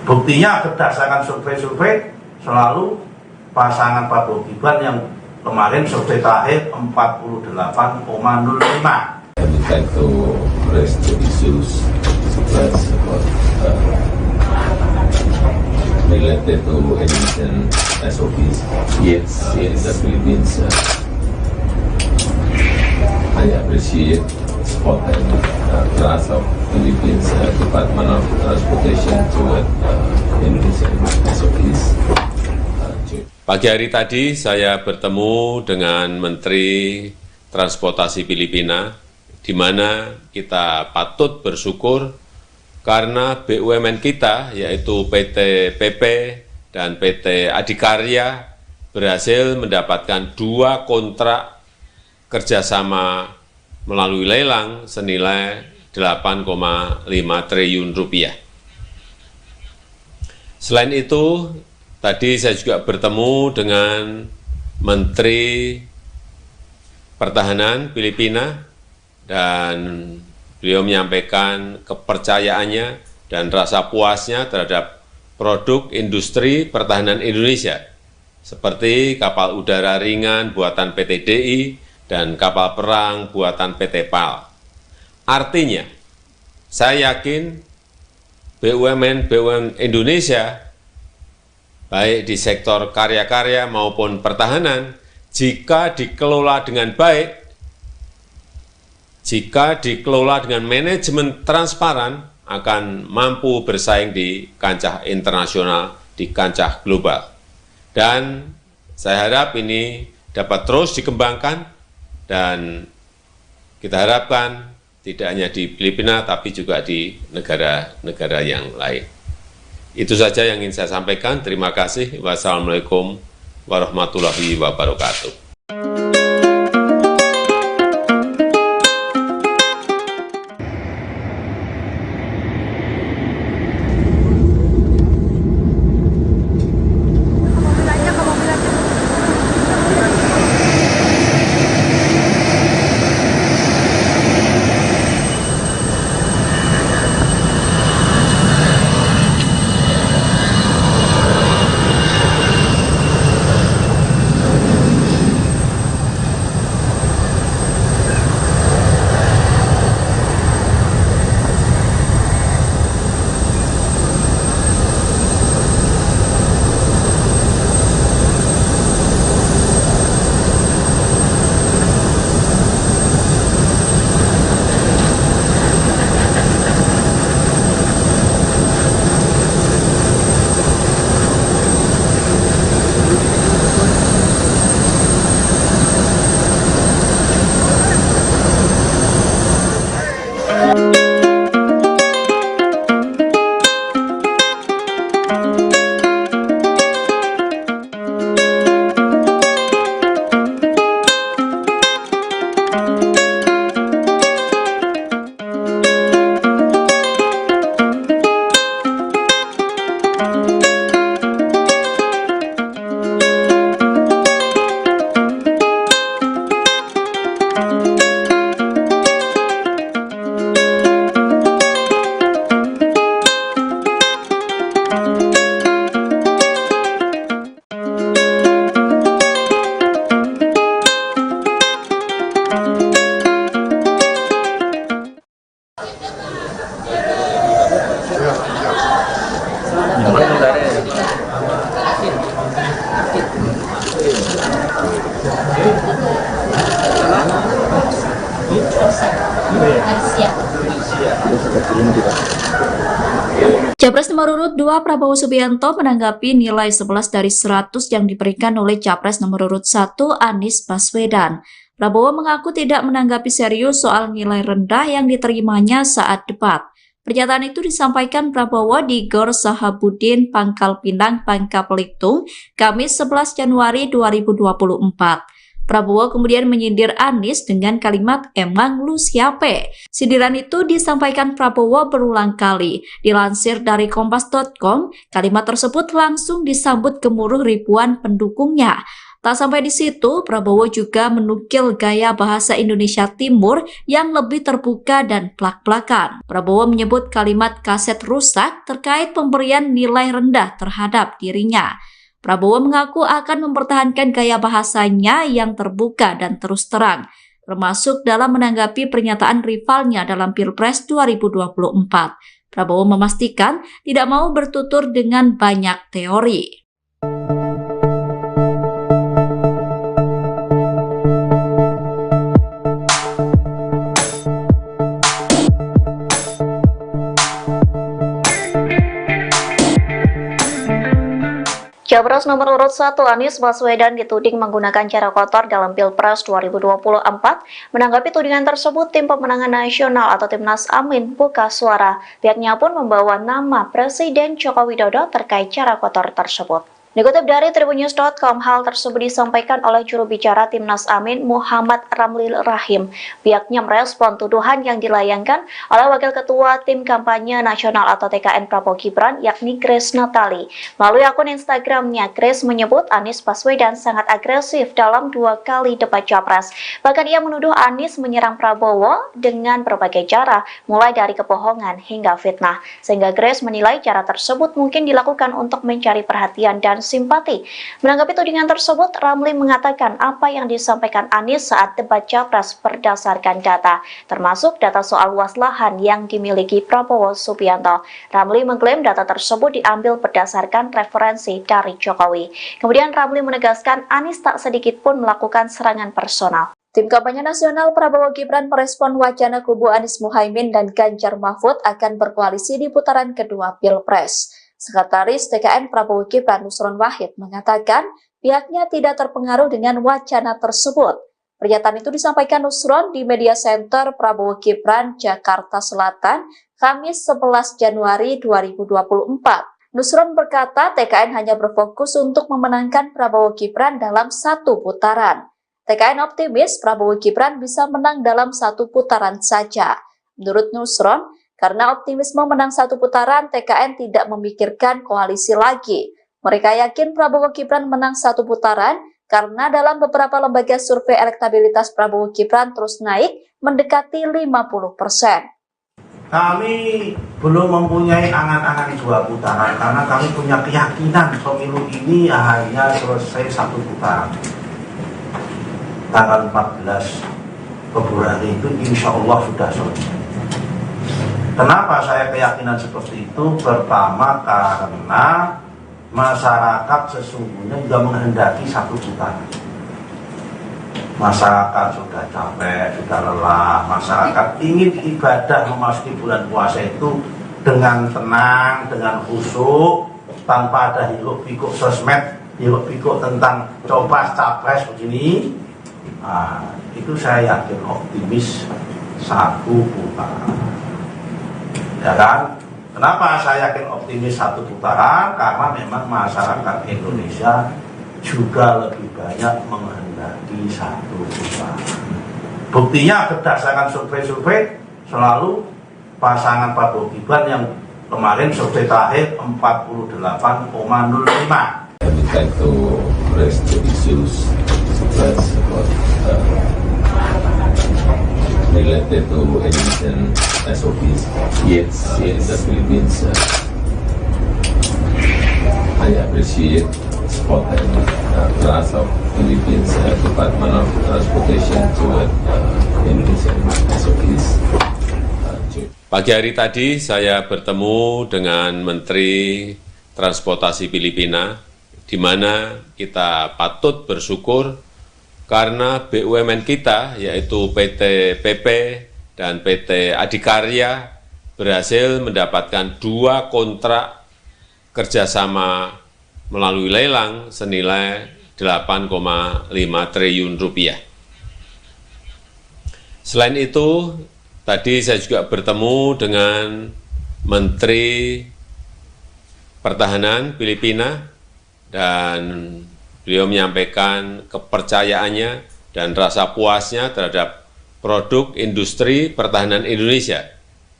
Buktinya berdasarkan survei-survei selalu pasangan Prabowo Gibran yang kemarin survei terakhir 48,05. I would like to raise the issues about related to emission SOPs. Yes, in the Philippines, I appreciate support and trust of Philippines Department of Transportation toward Indonesian SOPs. Pagi hari tadi saya bertemu dengan Menteri Transportasi Filipina, di mana kita patut bersyukur karena BUMN kita, yaitu PT PP dan PT Adikarya, berhasil mendapatkan 2 kontrak kerjasama melalui lelang senilai 8,5 triliun rupiah. Selain itu, tadi saya juga bertemu dengan Menteri Pertahanan Filipina dan beliau menyampaikan kepercayaannya dan rasa puasnya terhadap produk industri pertahanan Indonesia, seperti kapal udara ringan buatan PT DI dan kapal perang buatan PT PAL. Artinya, saya yakin BUMN Indonesia, baik di sektor karya-karya maupun pertahanan, jika dikelola dengan baik, jika dikelola dengan manajemen transparan, akan mampu bersaing di kancah internasional, di kancah global. Dan saya harap ini dapat terus dikembangkan, dan kita harapkan tidak hanya di Filipina, tapi juga di negara-negara yang lain. Itu saja yang ingin saya sampaikan. Terima kasih. Wassalamualaikum warahmatullahi wabarakatuh. Capres nomor urut 2 Prabowo Subianto menanggapi nilai 11 dari 100 yang diberikan oleh Capres nomor urut 1 Anies Baswedan. Prabowo mengaku tidak menanggapi serius soal nilai rendah yang diterimanya saat debat. Pernyataan itu disampaikan Prabowo di Gor Sahabudin, Pangkal Pinang, Bangka Belitung, Kamis 11 Januari 2024. Prabowo kemudian menyindir Anies dengan kalimat "emang lu siape?". Sindiran itu disampaikan Prabowo berulang kali. Dilansir dari kompas.com, kalimat tersebut langsung disambut gemuruh ribuan pendukungnya. Tak sampai di situ, Prabowo juga menukil gaya bahasa Indonesia Timur yang lebih terbuka dan plak-plakan. Prabowo menyebut kalimat kaset rusak terkait pemberian nilai rendah terhadap dirinya. Prabowo mengaku akan mempertahankan gaya bahasanya yang terbuka dan terus terang, termasuk dalam menanggapi pernyataan rivalnya dalam Pilpres 2024. Prabowo memastikan tidak mau bertutur dengan banyak teori. Capres nomor urut 1 Anies Baswedan dituding menggunakan cara kotor dalam Pilpres 2024. Menanggapi tudingan tersebut, Tim Pemenangan Nasional atau Timnas Amin buka suara. Pihaknya pun membawa nama Presiden Joko Widodo terkait cara kotor tersebut. Dikutip dari Tribunnews.com, hal tersebut disampaikan oleh juru bicara Timnas Amin Muhammad Ramli Rahim. Pihaknya merespon tuduhan yang dilayangkan oleh Wakil Ketua Tim Kampanye Nasional atau TKN Prabowo Gibran, yakni Grace Natali. Melalui akun Instagramnya, Grace menyebut Anies Baswedan sangat agresif dalam 2 kali debat Capres. Bahkan ia menuduh Anies menyerang Prabowo dengan berbagai cara, mulai dari kebohongan hingga fitnah. Sehingga Grace menilai cara tersebut mungkin dilakukan untuk mencari perhatian dan simpati. Menanggapi tudingan tersebut, Ramli mengatakan apa yang disampaikan Anies saat debat Capres berdasarkan data, termasuk data soal luas lahan yang dimiliki Prabowo Subianto. Ramli mengklaim data tersebut diambil berdasarkan referensi dari Jokowi. Kemudian Ramli menegaskan Anies tak sedikit pun melakukan serangan personal. Tim Kampanye Nasional Prabowo Gibran merespon wacana kubu Anies Muhaimin dan Ganjar Mahfud akan berkoalisi di putaran kedua Pilpres. Sekretaris TKN Prabowo Gibran Nusron Wahid mengatakan pihaknya tidak terpengaruh dengan wacana tersebut. Pernyataan itu disampaikan Nusron di Media Center Prabowo Gibran, Jakarta Selatan, Kamis 11 Januari 2024. Nusron berkata TKN hanya berfokus untuk memenangkan Prabowo Gibran dalam 1 putaran. TKN optimis Prabowo Gibran bisa menang dalam 1 putaran saja. Menurut Nusron, karena optimisme menang 1 putaran, TKN tidak memikirkan koalisi lagi. Mereka yakin Prabowo Gibran menang 1 putaran karena dalam beberapa lembaga survei elektabilitas Prabowo Gibran terus naik mendekati 50%. Kami belum mempunyai angan-angan 2 putaran karena kami punya keyakinan pemilu ini hanya selesai 1 putaran. Tanggal 14 Februari itu insya Allah sudah selesai. Kenapa saya keyakinan seperti itu? Pertama karena masyarakat sesungguhnya juga menghendaki 1 putaran. Masyarakat sudah capek, sudah lelah. Masyarakat ingin ibadah memasuki bulan puasa itu dengan tenang, dengan khusyuk, tanpa ada hiruk-pikuk sosmed, hiruk-pikuk tentang coba capres begini. Itu saya yakin optimis 1 putaran. Ya kan? Kenapa saya yakin optimis 1 putaran? Karena memang masyarakat Indonesia juga lebih banyak menghendaki 1 putaran. Buktinya berdasarkan survei-survei selalu pasangan Prabowo Gibran yang kemarin survei terakhir 48,05. I would like to raise the issues that's about, related to Indonesian SOPs. Yes, in the Philippines, I appreciate support and trust of Philippines Department of Transportation toward Indonesian SOPs. Pagi hari tadi saya bertemu dengan Menteri Transportasi Filipina, di mana kita patut bersyukur karena BUMN kita, yaitu PT PP dan PT Adikarya, berhasil mendapatkan 2 kontrak kerjasama melalui lelang senilai 8,5 triliun rupiah. Selain itu, tadi saya juga bertemu dengan Menteri Pertahanan Filipina dan beliau menyampaikan kepercayaannya dan rasa puasnya terhadap produk industri pertahanan Indonesia,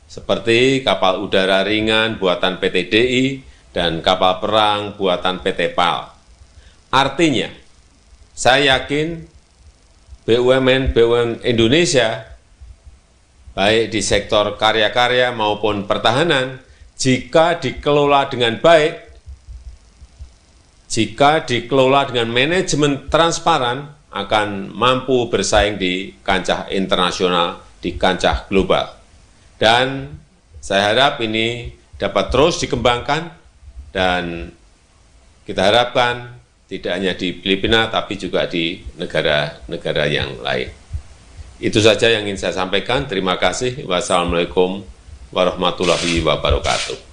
seperti kapal udara ringan buatan PT DI dan kapal perang buatan PT PAL. Artinya, saya yakin BUMN Indonesia, baik di sektor karya-karya maupun pertahanan, jika dikelola dengan baik, jika dikelola dengan manajemen transparan, akan mampu bersaing di kancah internasional, di kancah global. Dan saya harap ini dapat terus dikembangkan, dan kita harapkan tidak hanya di Filipina, tapi juga di negara-negara yang lain. Itu saja yang ingin saya sampaikan. Terima kasih. Wassalamualaikum warahmatullahi wabarakatuh.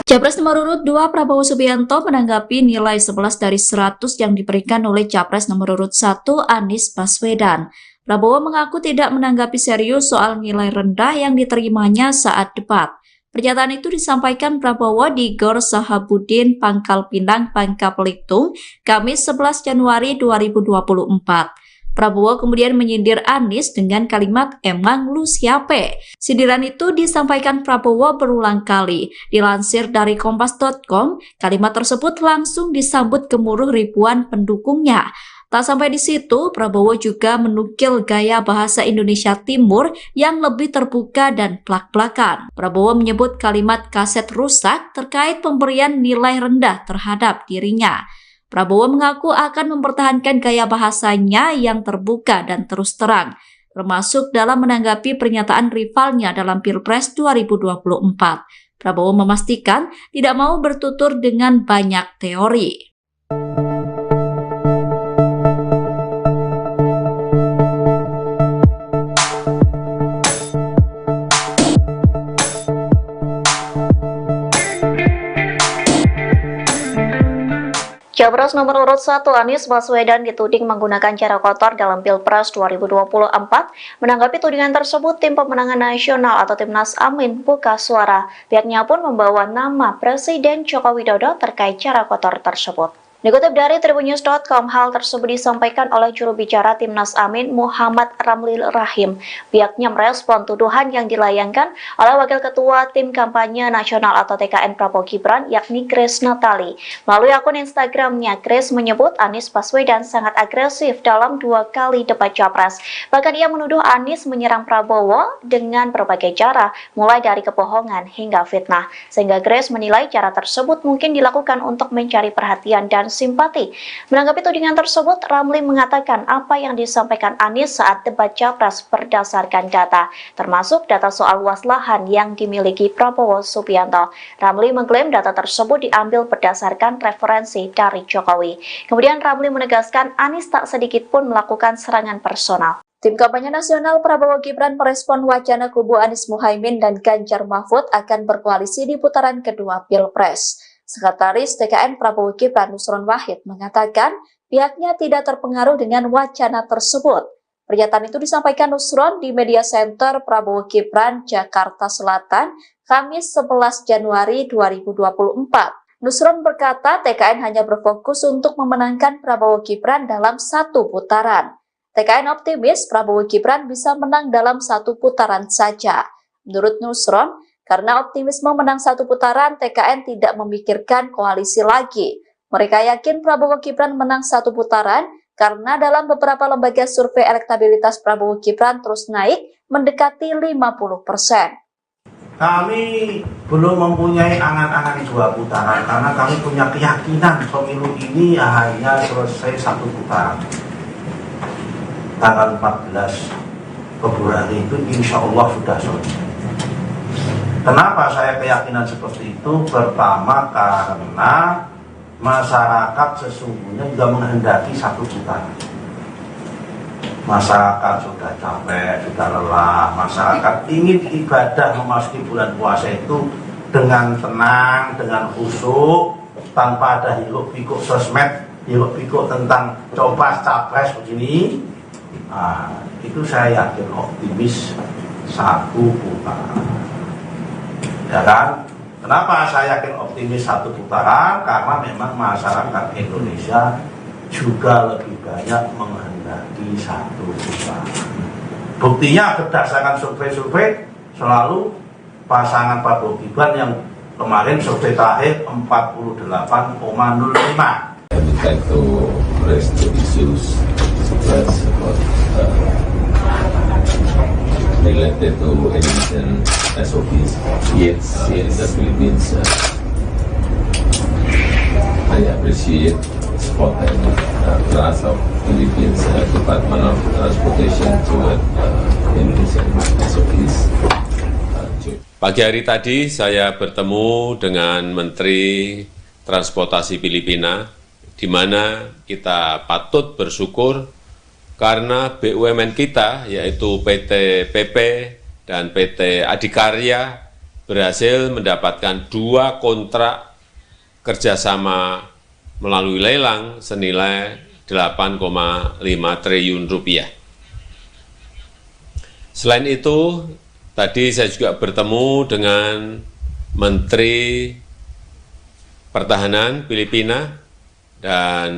Capres nomor urut 2 Prabowo Subianto menanggapi nilai 11 dari 100 yang diberikan oleh Capres nomor urut 1 Anies Baswedan. Prabowo mengaku tidak menanggapi serius soal nilai rendah yang diterimanya saat debat. Pernyataan itu disampaikan Prabowo di Gor Sahabudin, Pangkal Pinang, Bangka Belitung, Kamis 11 Januari 2024. Prabowo kemudian menyindir Anies dengan kalimat "emang lu siape?". Sindiran itu disampaikan Prabowo berulang kali. Dilansir dari Kompas.com, kalimat tersebut langsung disambut gemuruh ribuan pendukungnya. Tak sampai di situ, Prabowo juga menukil gaya bahasa Indonesia Timur yang lebih terbuka dan plak-plakan. Prabowo menyebut kalimat kaset rusak terkait pemberian nilai rendah terhadap dirinya. Prabowo mengaku akan mempertahankan gaya bahasanya yang terbuka dan terus terang, termasuk dalam menanggapi pernyataan rivalnya dalam Pilpres 2024. Prabowo memastikan tidak mau bertutur dengan banyak teori. Capres nomor urut 1 Anies Baswedan dituding menggunakan cara kotor dalam Pilpres 2024. Menanggapi tudingan tersebut, Tim Pemenangan Nasional atau Timnas Amin buka suara. Pihaknya pun membawa nama Presiden Joko Widodo terkait cara kotor tersebut. Dikutip dari tribunnews.com, hal tersebut disampaikan oleh juru bicara Timnas Amin Muhammad Ramli Rahim. Pihaknya merespon tuduhan yang dilayangkan oleh Wakil Ketua Tim Kampanye Nasional atau TKN Prabowo Gibran, yakni Grace Natali. Melalui akun Instagramnya, Grace menyebut Anies Baswedan sangat agresif dalam 2 kali debat Capres. Bahkan ia menuduh Anies menyerang Prabowo dengan berbagai cara, mulai dari kebohongan hingga fitnah. Sehingga Grace menilai cara tersebut mungkin dilakukan untuk mencari perhatian dan simpati. Menanggapi tudingan tersebut, Ramli mengatakan apa yang disampaikan Anies saat debat Capres berdasarkan data, termasuk data soal luas lahan yang dimiliki Prabowo Subianto. Ramli mengklaim data tersebut diambil berdasarkan referensi dari Jokowi. Kemudian Ramli menegaskan Anies tak sedikit pun melakukan serangan personal. Tim Kampanye Nasional Prabowo Gibran merespon wacana kubu Anies Muhaimin dan Ganjar Mahfud akan berkoalisi di putaran kedua Pilpres. Sekretaris TKN Prabowo Gibran Nusron Wahid mengatakan pihaknya tidak terpengaruh dengan wacana tersebut. Pernyataan itu disampaikan Nusron di Media Center Prabowo Gibran, Jakarta Selatan, Kamis 11 Januari 2024. Nusron berkata TKN hanya berfokus untuk memenangkan Prabowo Gibran dalam 1 putaran. TKN optimis Prabowo Gibran bisa menang dalam 1 putaran saja. Menurut Nusron, karena optimisme menang 1 putaran, TKN tidak memikirkan koalisi lagi. Mereka yakin Prabowo Gibran menang 1 putaran karena dalam beberapa lembaga survei elektabilitas Prabowo Gibran terus naik mendekati 50%. Kami belum mempunyai angan-angan 2 putaran karena kami punya keyakinan pemilu ini hanya selesai 1 putaran. Tanggal 14 Februari itu insya Allah sudah selesai. Kenapa saya keyakinan seperti itu? Pertama karena masyarakat sesungguhnya juga menghendaki 1 putaran. Masyarakat sudah capek, sudah lelah. Masyarakat ingin ibadah memasuki bulan puasa itu dengan tenang, dengan khusyuk, tanpa ada hiruk-pikuk sosmed, hiruk-pikuk tentang coba capres begini. Itu saya yakin optimis 1 putaran. Ya kan? Kenapa saya yakin optimis 1 putaran? Karena memang masyarakat Indonesia juga lebih banyak menghendaki 1 putaran. Buktinya berdasarkan survei-survei selalu pasangan Prabowo Gibran yang kemarin survei terakhir 48,05. I would like to raise the issues that's about related to Indonesian SOPs. Yes, the Philippines. I appreciate support and trust of Philippines Department of Transportation toward Indonesian SOPs. Pagi hari tadi saya bertemu dengan Menteri Transportasi Filipina, di mana kita patut bersyukur karena BUMN kita, yaitu PT PP dan PT Adikarya, berhasil mendapatkan 2 kontrak kerjasama melalui lelang senilai 8,5 triliun rupiah. Selain itu, tadi saya juga bertemu dengan Menteri Pertahanan Filipina dan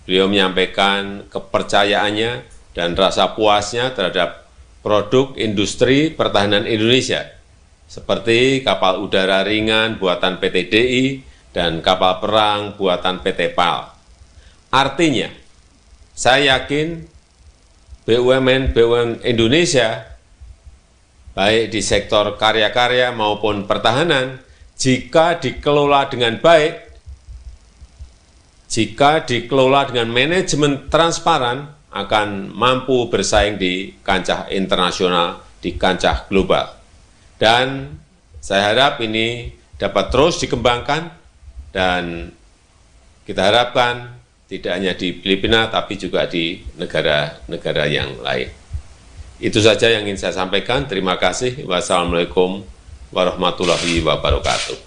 beliau menyampaikan kepercayaannya dan rasa puasnya terhadap produk industri pertahanan Indonesia, seperti kapal udara ringan buatan PT DI dan kapal perang buatan PT PAL. Artinya, saya yakin BUMN Indonesia, baik di sektor karya-karya maupun pertahanan, jika dikelola dengan baik, jika dikelola dengan manajemen transparan, akan mampu bersaing di kancah internasional, di kancah global. Dan saya harap ini dapat terus dikembangkan, dan kita harapkan tidak hanya di Filipina, tapi juga di negara-negara yang lain. Itu saja yang ingin saya sampaikan. Terima kasih. Wassalamualaikum warahmatullahi wabarakatuh.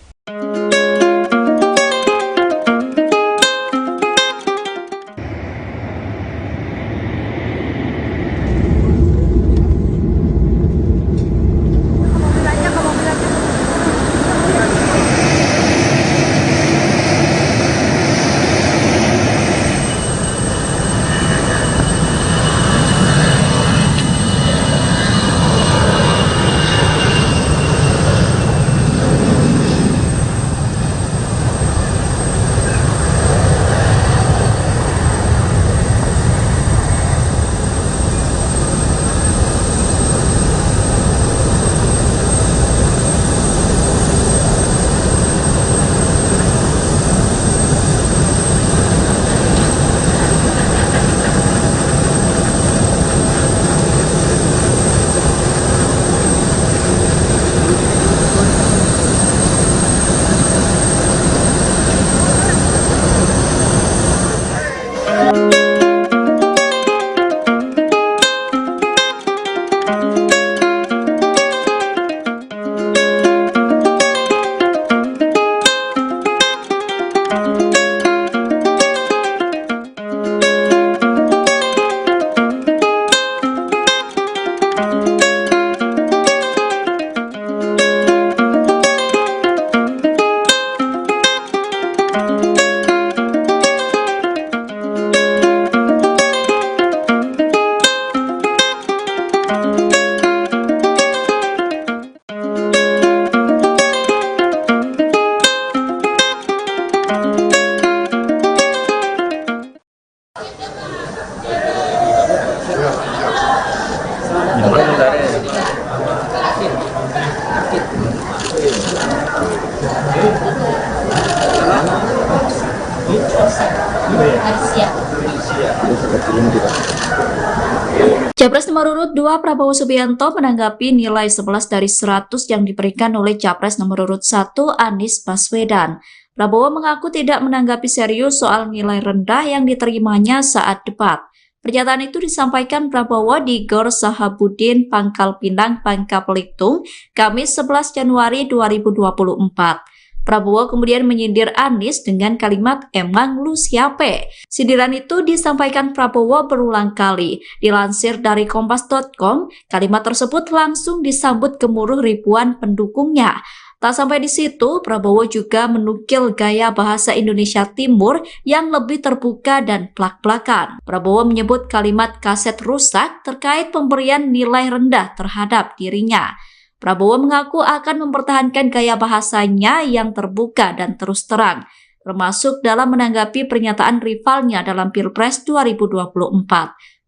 Capres nomor urut 2 Prabowo Subianto menanggapi nilai 11 dari 100 yang diberikan oleh Capres nomor urut 1 Anies Baswedan. Prabowo mengaku tidak menanggapi serius soal nilai rendah yang diterimanya saat debat. Pernyataan itu disampaikan Prabowo di Gor Sahabudin, Pangkal Pinang, Bangka Belitung, Kamis 11 Januari 2024. Prabowo kemudian menyindir Anies dengan kalimat "emang lu siape?". Sindiran itu disampaikan Prabowo berulang kali. Dilansir dari kompas.com, kalimat tersebut langsung disambut gemuruh ribuan pendukungnya. Tak sampai di situ, Prabowo juga menukil gaya bahasa Indonesia Timur yang lebih terbuka dan plak-plakan. Prabowo menyebut kalimat kaset rusak terkait pemberian nilai rendah terhadap dirinya. Prabowo mengaku akan mempertahankan gaya bahasanya yang terbuka dan terus terang, termasuk dalam menanggapi pernyataan rivalnya dalam Pilpres 2024.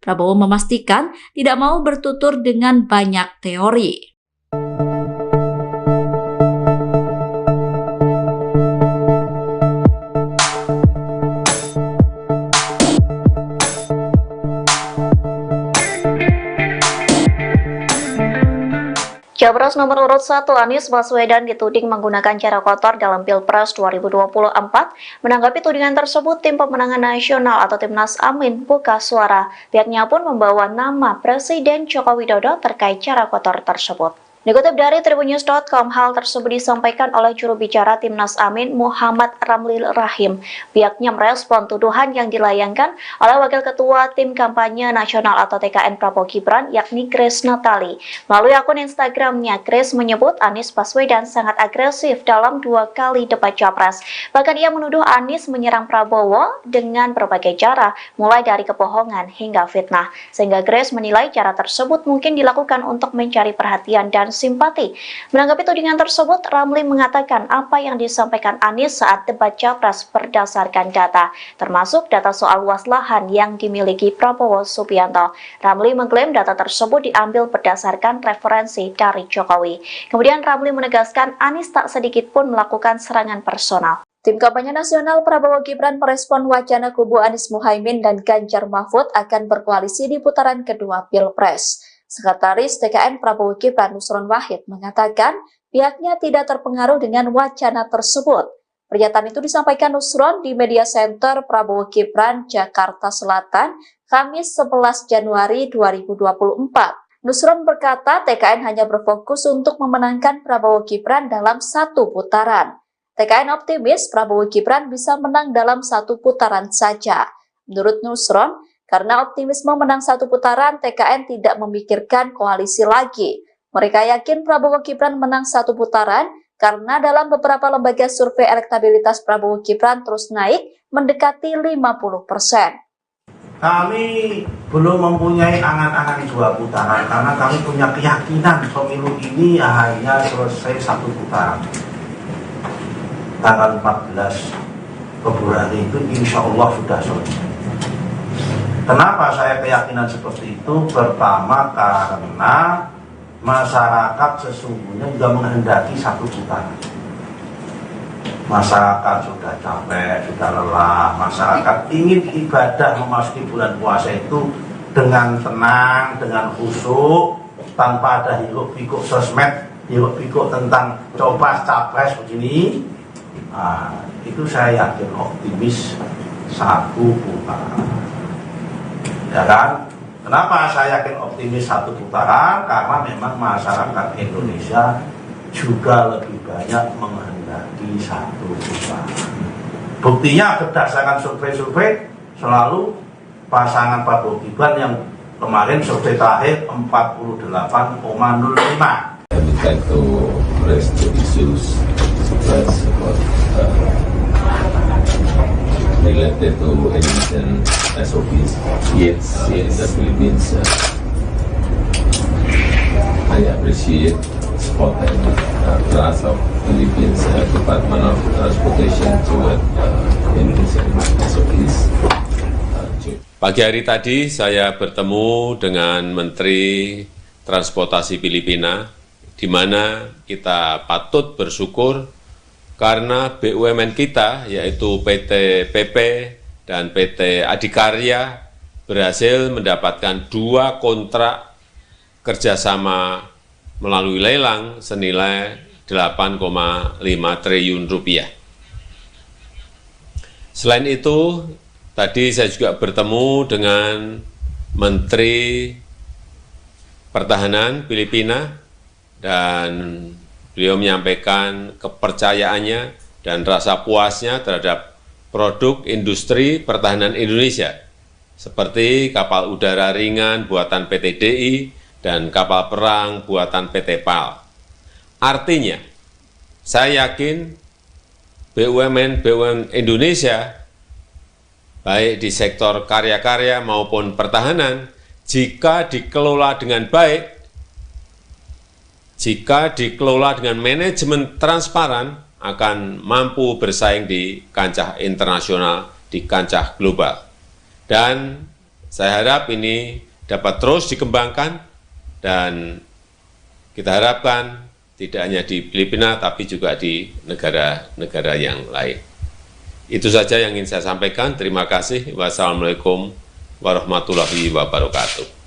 Prabowo memastikan tidak mau bertutur dengan banyak teori. Capres nomor urut 1 Anies Baswedan dituding menggunakan cara kotor dalam Pilpres 2024. Menanggapi tudingan tersebut, Tim Pemenangan Nasional atau Timnas Amin buka suara. Pihaknya pun membawa nama Presiden Joko Widodo terkait cara kotor tersebut. Dikutip dari Tribunnews.com, hal tersebut disampaikan oleh juru bicara Timnas Amin Muhammad Ramli Rahim. Pihaknya merespon tuduhan yang dilayangkan oleh Wakil Ketua Tim Kampanye Nasional atau TKN Prabowo Gibran, yakni Grace Natali. Melalui akun Instagramnya, Grace menyebut Anies Baswedan sangat agresif dalam 2 kali debat Capres. Bahkan ia menuduh Anies menyerang Prabowo dengan berbagai cara, mulai dari kebohongan hingga fitnah. Sehingga Grace menilai cara tersebut mungkin dilakukan untuk mencari perhatian dan memberikan simpati. Menanggapi tudingan tersebut, Ramli mengatakan apa yang disampaikan Anies saat debat Capres berdasarkan data, termasuk data soal luas lahan yang dimiliki Prabowo Subianto. Ramli mengklaim data tersebut diambil berdasarkan referensi dari Jokowi. Kemudian Ramli menegaskan Anies tak sedikit pun melakukan serangan personal. Tim kampanye nasional Prabowo Gibran merespon wacana kubu Anies Muhaimin dan Ganjar Mahfud akan berkoalisi di putaran kedua Pilpres. Sekretaris TKN Prabowo Gibran Nusron Wahid mengatakan pihaknya tidak terpengaruh dengan wacana tersebut. Pernyataan itu disampaikan Nusron di Media Center Prabowo Gibran, Jakarta Selatan, Kamis 11 Januari 2024. Nusron berkata TKN hanya berfokus untuk memenangkan Prabowo Gibran dalam satu putaran. TKN optimis Prabowo Gibran bisa menang dalam satu putaran saja. Menurut Nusron, karena optimisme menang satu putaran, TKN tidak memikirkan koalisi lagi. Mereka yakin Prabowo Gibran menang satu putaran karena dalam beberapa lembaga survei elektabilitas Prabowo Gibran terus naik mendekati 50%. Kami belum mempunyai angan-angan dua putaran karena kami punya keyakinan pemilu ini hanya selesai satu putaran. Tanggal 14 Februari itu insya Allah sudah selesai. Kenapa saya keyakinan seperti itu? Pertama karena masyarakat sesungguhnya juga menghendaki satu putaran. Masyarakat sudah capek, sudah lelah. Masyarakat ingin ibadah memasuki bulan puasa itu dengan tenang, dengan khusyuk, tanpa ada hiruk-pikuk sosmed, hiruk-pikuk tentang coba capres begini. Itu saya yakin optimis satu putaran. Ya kan? Kenapa saya yakin optimis satu putaran? Karena memang masyarakat Indonesia juga lebih banyak menghendaki satu putaran. Buktinya berdasarkan survei-survei selalu pasangan Prabowo Gibran yang kemarin survei terakhir 48,05. I would like to raise the issues that's related to Indonesian SOPs. Yes, in the Philippines, I appreciate support and trust of Philippines Department of Transportation toward Indonesian SOPs. Pagi hari tadi saya bertemu dengan Menteri Transportasi Filipina, di mana kita patut bersyukur karena BUMN kita, yaitu PT PP dan PT Adikarya, berhasil mendapatkan 2 kontrak kerjasama melalui lelang senilai 8,5 triliun rupiah. Selain itu, tadi saya juga bertemu dengan Menteri Pertahanan Filipina dan beliau menyampaikan kepercayaannya dan rasa puasnya terhadap produk industri pertahanan Indonesia, seperti kapal udara ringan buatan PT DI dan kapal perang buatan PT PAL. Artinya, saya yakin BUMN Indonesia, baik di sektor karya-karya maupun pertahanan, jika dikelola dengan baik, jika dikelola dengan manajemen transparan, akan mampu bersaing di kancah internasional, di kancah global. Dan saya harap ini dapat terus dikembangkan dan kita harapkan tidak hanya di Filipina, tapi juga di negara-negara yang lain. Itu saja yang ingin saya sampaikan. Terima kasih. Wassalamualaikum warahmatullahi wabarakatuh.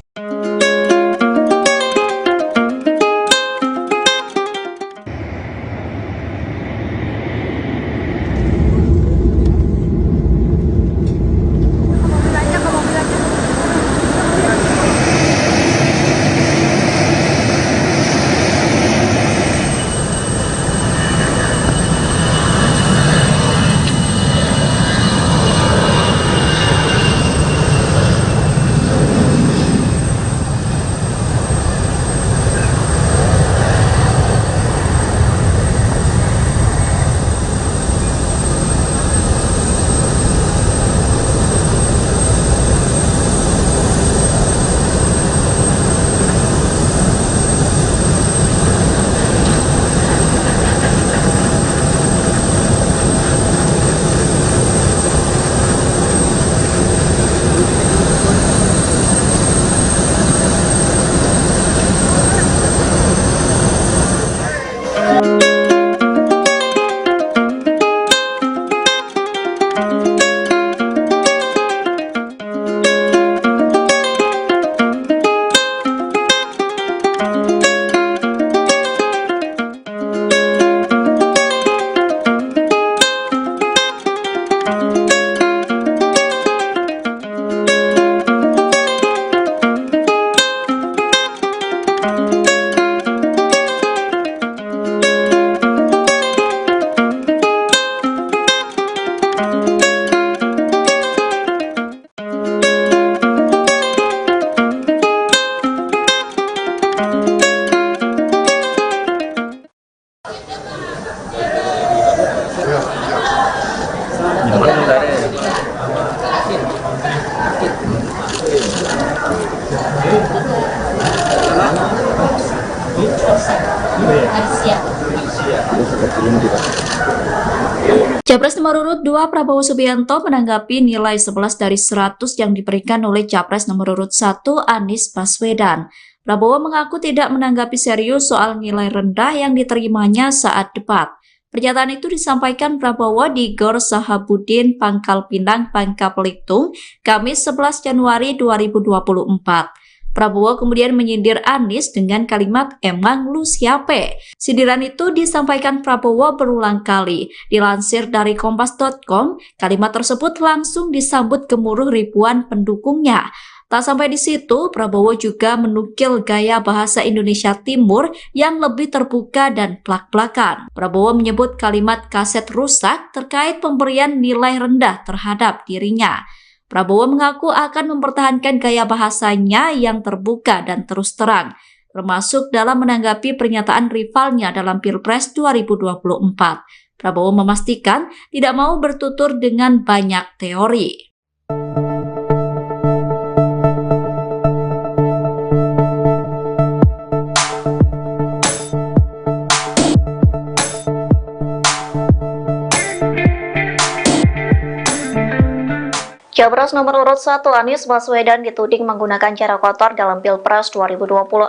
Capres nomor urut 2 Prabowo Subianto menanggapi nilai 11 dari 100 yang diberikan oleh Capres nomor urut 1 Anies Baswedan. Prabowo mengaku tidak menanggapi serius soal nilai rendah yang diterimanya saat debat. Pernyataan itu disampaikan Prabowo di Gor Sahabudin, Pangkal Pinang, Bangka Belitung, Kamis 11 Januari 2024. Prabowo kemudian menyindir Anies dengan kalimat "emang lu siape?". Sindiran itu disampaikan Prabowo berulang kali. Dilansir dari Kompas.com, kalimat tersebut langsung disambut gemuruh ribuan pendukungnya. Tak sampai di situ, Prabowo juga menukil gaya bahasa Indonesia Timur yang lebih terbuka dan plak-plakan. Prabowo menyebut kalimat kaset rusak terkait pemberian nilai rendah terhadap dirinya. Prabowo mengaku akan mempertahankan gaya bahasanya yang terbuka dan terus terang, termasuk dalam menanggapi pernyataan rivalnya dalam Pilpres 2024. Prabowo memastikan tidak mau bertutur dengan banyak teori. Capres nomor urut 1 Anies Baswedan dituding menggunakan cara kotor dalam Pilpres 2024.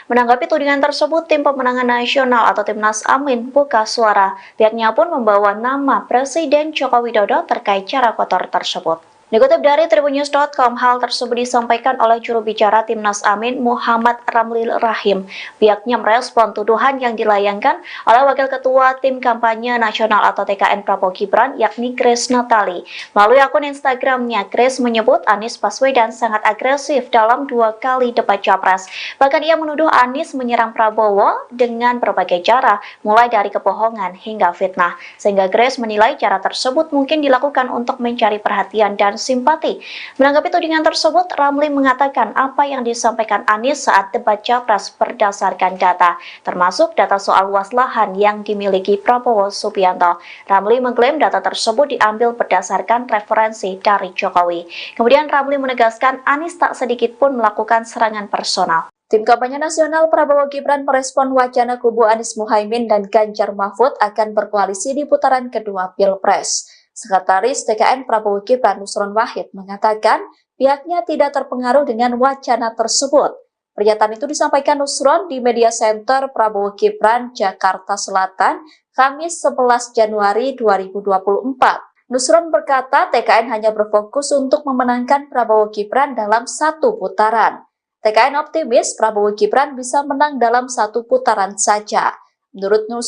Menanggapi tudingan tersebut, Tim Pemenangan Nasional atau Timnas Amin buka suara. Pihaknya pun membawa nama Presiden Joko Widodo terkait cara kotor tersebut. Dikutip dari Tribunnews.com, hal tersebut disampaikan oleh juru bicara Timnas Amin Muhammad Ramli Rahim. Pihaknya merespon tuduhan yang dilayangkan oleh Wakil Ketua Tim Kampanye Nasional atau TKN Prabowo Gibran, yakni Grace Natali. Melalui akun Instagramnya, Grace menyebut Anies Baswedan sangat agresif dalam 2 kali debat Capres. Bahkan ia menuduh Anies menyerang Prabowo dengan berbagai cara, mulai dari kebohongan hingga fitnah. Sehingga Grace menilai cara tersebut mungkin dilakukan untuk mencari perhatian dan simpati. Menanggapi tudingan tersebut, Ramli mengatakan apa yang disampaikan Anies saat debat Capres berdasarkan data, termasuk data soal luas lahan yang dimiliki Prabowo Subianto. Ramli mengklaim data tersebut diambil berdasarkan referensi dari Jokowi. Kemudian Ramli menegaskan Anies tak sedikit pun melakukan serangan personal. Tim Kampanye Nasional Prabowo Gibran merespon wacana kubu Anies Muhaimin dan Ganjar Mahfud akan berkoalisi di putaran kedua Pilpres. Sekretaris TKN Prabowo Gibran Nusron Wahid mengatakan pihaknya tidak terpengaruh dengan wacana tersebut. Pernyataan itu disampaikan Nusron di Media Center Prabowo Gibran, Jakarta Selatan, Kamis 11 Januari 2024. Nusron berkata TKN hanya berfokus untuk memenangkan Prabowo Gibran dalam 1 putaran. TKN optimis Prabowo Gibran bisa menang dalam 1 putaran saja. Menurut Nusron,